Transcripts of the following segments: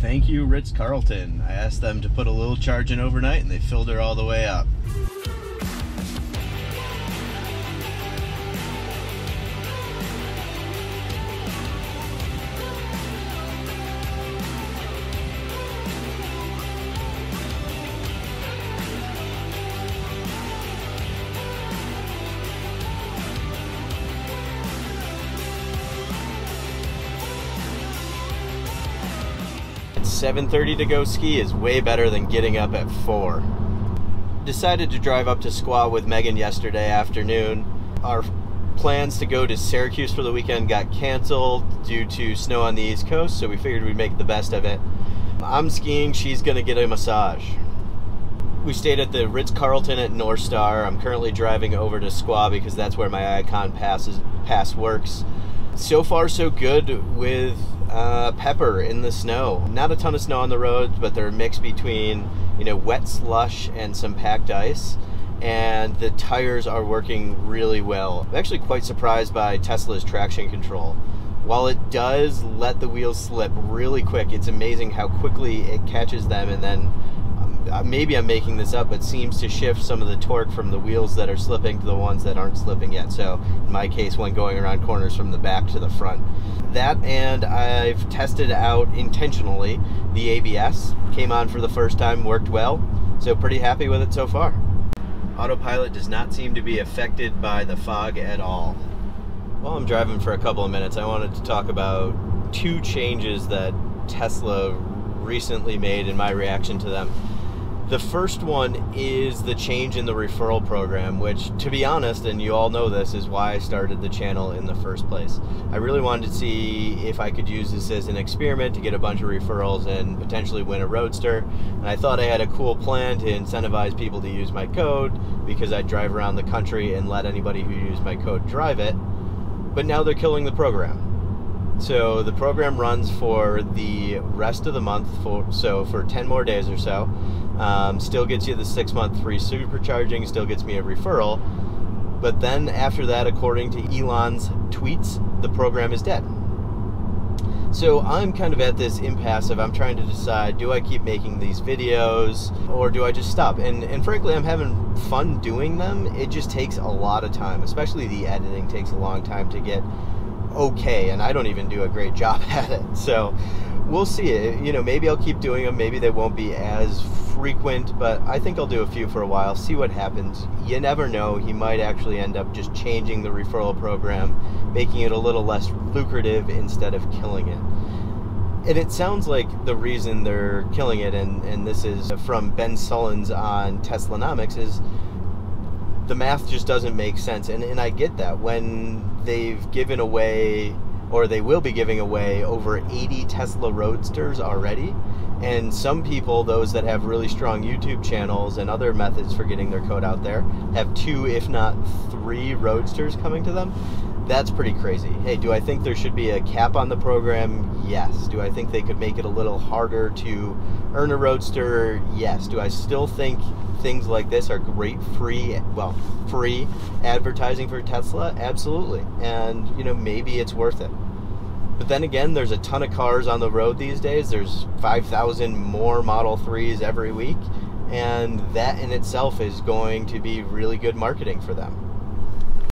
Thank you, Ritz-Carlton. I asked them to put a little charge in overnight and they filled her all the way up. It's 7:30 to go ski is way better than getting up at 4. Decided to drive up to Squaw with Megan yesterday afternoon. Our plans to go to Syracuse for the weekend got canceled due to snow on the East Coast, so we figured we'd make the best of it. I'm skiing, she's gonna get a massage. We stayed at the Ritz-Carlton at North Star. I'm currently driving over to Squaw because that's where my Icon Pass works. So far so good with pepper in the snow. Not a ton of snow on the roads, but they're a mix between, you know, wet slush and some packed ice, and the tires are working really well. I'm actually quite surprised by Tesla's traction control. While it does let the wheels slip really quick, it's amazing how quickly it catches them, and then maybe I'm making this up, but seems to shift some of the torque from the wheels that are slipping to the ones that aren't slipping yet. So in my case, when going around corners from the back to the front. That, and I've tested out intentionally the ABS. Came on for the first time, worked well, so pretty happy with it so far. Autopilot does not seem to be affected by the fog at all. While I'm driving for a couple of minutes, I wanted to talk about 2 changes that Tesla recently made and my reaction to them. The first one is the change in the referral program, which, to be honest, and you all know this, is why I started the channel in the first place. I really wanted to see if I could use this as an experiment to get a bunch of referrals and potentially win a Roadster. And I thought I had a cool plan to incentivize people to use my code, because I'd drive around the country and let anybody who used my code drive it. But now they're killing the program. So the program runs for the rest of the month, for 10 more days or so. Still gets you the 6-month free supercharging, still gets me a referral. But then after that, according to Elon's tweets, the program is dead. So I'm kind of at this impasse of, I'm trying to decide, do I keep making these videos or do I just stop? And frankly, I'm having fun doing them. It just takes a lot of time, especially the editing takes a long time to get okay, and I don't even do a great job at it. So we'll see. You know, maybe I'll keep doing them, maybe they won't be as frequent, but I think I'll do a few for a while, see what happens. You never know, he might actually end up just changing the referral program, making it a little less lucrative instead of killing it. And it sounds like the reason they're killing it, and this is from Ben Sullins on Teslanomics, is the math just doesn't make sense. And I get that. When they've given away, or they will be giving away, over 80 Tesla Roadsters already, and some people, those that have really strong YouTube channels and other methods for getting their code out there, have 2 if not 3 Roadsters coming to them. That's pretty crazy. Hey, do I think there should be a cap on the program? Yes. Do I think they could make it a little harder to earn a Roadster? Yes. Do I still think things like this are great free advertising for Tesla? Absolutely. And, you know, maybe it's worth it. But then again, there's a ton of cars on the road these days. There's 5,000 more Model 3s every week, and that in itself is going to be really good marketing for them.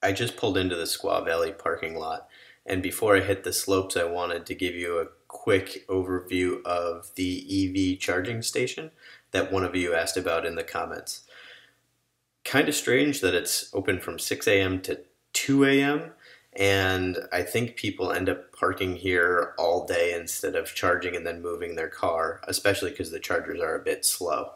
I just pulled into the Squaw Valley parking lot, and before I hit the slopes, I wanted to give you a quick overview of the EV charging station that one of you asked about in the comments. Kind of strange that it's open from 6 a.m. to 2 a.m., and I think people end up parking here all day instead of charging and then moving their car, especially because the chargers are a bit slow.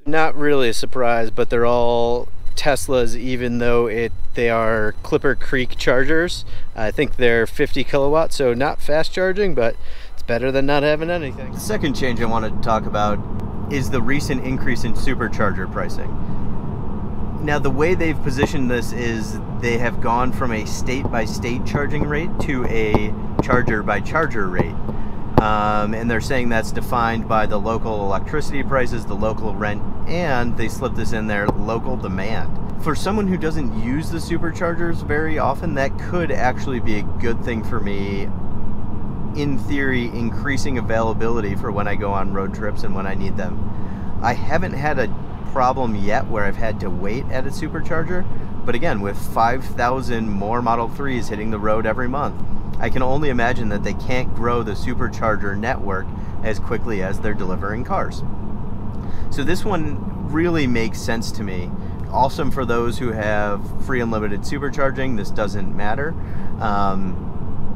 Not really a surprise, but they're all Teslas, even though they are Clipper Creek chargers. I think they're 50 kilowatts, so not fast charging, but it's better than not having anything. The second change I wanted to talk about is the recent increase in Supercharger pricing. Now, the way they've positioned this is they have gone from a state-by-state charging rate to a charger-by-charger rate. And they're saying that's defined by the local electricity prices, the local rent, and they slip this in there, local demand. For someone who doesn't use the superchargers very often, that could actually be a good thing for me. In theory, increasing availability for when I go on road trips and when I need them. I haven't had a problem yet where I've had to wait at a supercharger, but again, with 5,000 more Model 3s hitting the road every month, I can only imagine that they can't grow the supercharger network as quickly as they're delivering cars. So this one really makes sense to me. Awesome for those who have free unlimited supercharging. This doesn't matter.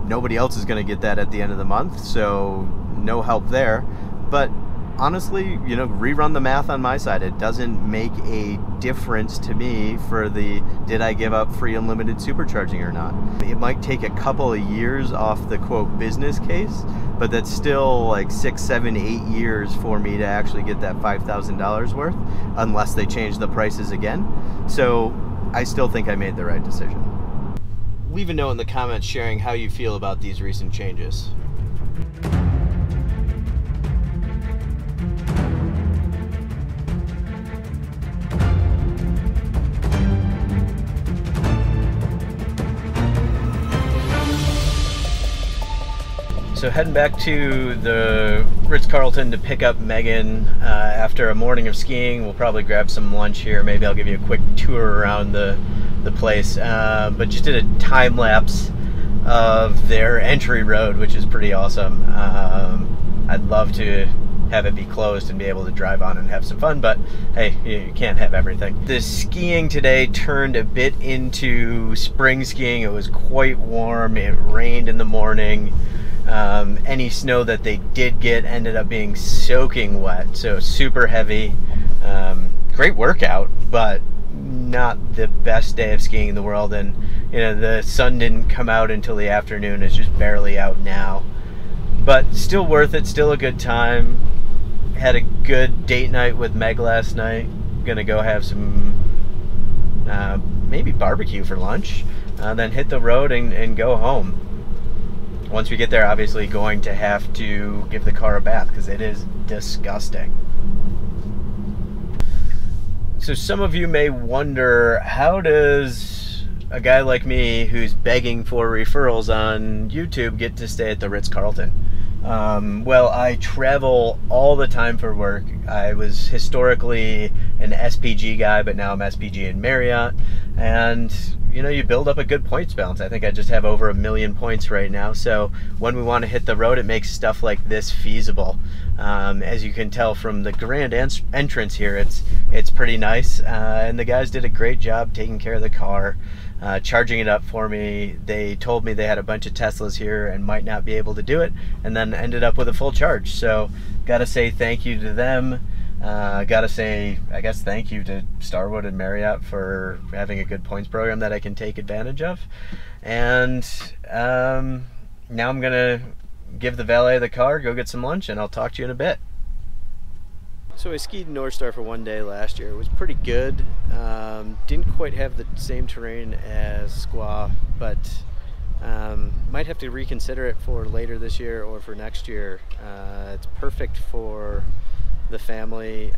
Nobody else is going to get that at the end of the month, so no help there. But honestly, you know, rerun the math on my side. It doesn't make a difference to me for the did I give up free unlimited supercharging or not. It might take a couple of years off the quote business case, but that's still like 6, 7, 8 years for me to actually get that $5,000 worth, unless they change the prices again. So I still think I made the right decision. Leave a note in the comments sharing how you feel about these recent changes. So heading back to the Ritz-Carlton to pick up Megan after a morning of skiing. We'll probably grab some lunch here. Maybe I'll give you a quick tour around the place. But just did a time lapse of their entry road, which is pretty awesome. I'd love to have it be closed and be able to drive on and have some fun, but hey, you can't have everything. The skiing today turned a bit into spring skiing. It was quite warm. It rained in the morning. Any snow that they did get ended up being soaking wet, so super heavy. Great workout, but not the best day of skiing in the world. And you know, the sun didn't come out until the afternoon. It's just barely out now, but still worth it. Still a good time. Had a good date night with Meg last night. Gonna go have some maybe barbecue for lunch, then hit the road and go home. Once we get there, obviously going to have to give the car a bath because it is disgusting. So some of you may wonder, how does a guy like me who's begging for referrals on YouTube get to stay at the Ritz-Carlton? Well, I travel all the time for work. I was historically an SPG guy, but now I'm SPG in Marriott. And you know, you build up a good points balance. I think I just have over 1 million points right now. So when we want to hit the road, it makes stuff like this feasible. As you can tell from the grand entrance here, it's pretty nice. And the guys did a great job taking care of the car, charging it up for me. They told me they had a bunch of Teslas here and might not be able to do it, and then ended up with a full charge. So gotta say thank you to them. Gotta say, I guess, thank you to Starwood and Marriott for having a good points program that I can take advantage of. And now I'm gonna give the valet the car, go get some lunch, and I'll talk to you in a bit. So I skied North Star for one day last year. It was pretty good. Didn't quite have the same terrain as Squaw, but might have to reconsider it for later this year or for next year. It's perfect for the family,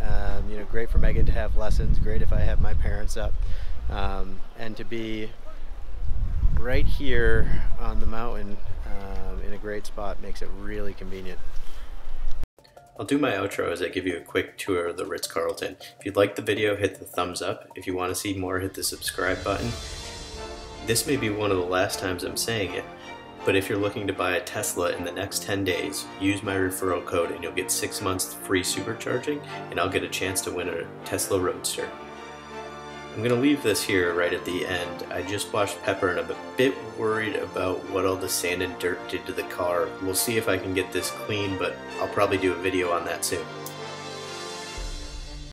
you know, great for Megan to have lessons, great if I have my parents up, and to be right here on the mountain in a great spot makes it really convenient. I'll do my outro as I give you a quick tour of the Ritz-Carlton. If you liked the video, hit the thumbs up. If you want to see more, hit the subscribe button. This may be one of the last times I'm saying it, but if you're looking to buy a Tesla in the next 10 days, use my referral code and you'll get 6 months free supercharging, and I'll get a chance to win a Tesla Roadster. I'm going to leave this here right at the end. I just washed Pepper and I'm a bit worried about what all the sand and dirt did to the car. We'll see if I can get this clean, but I'll probably do a video on that soon.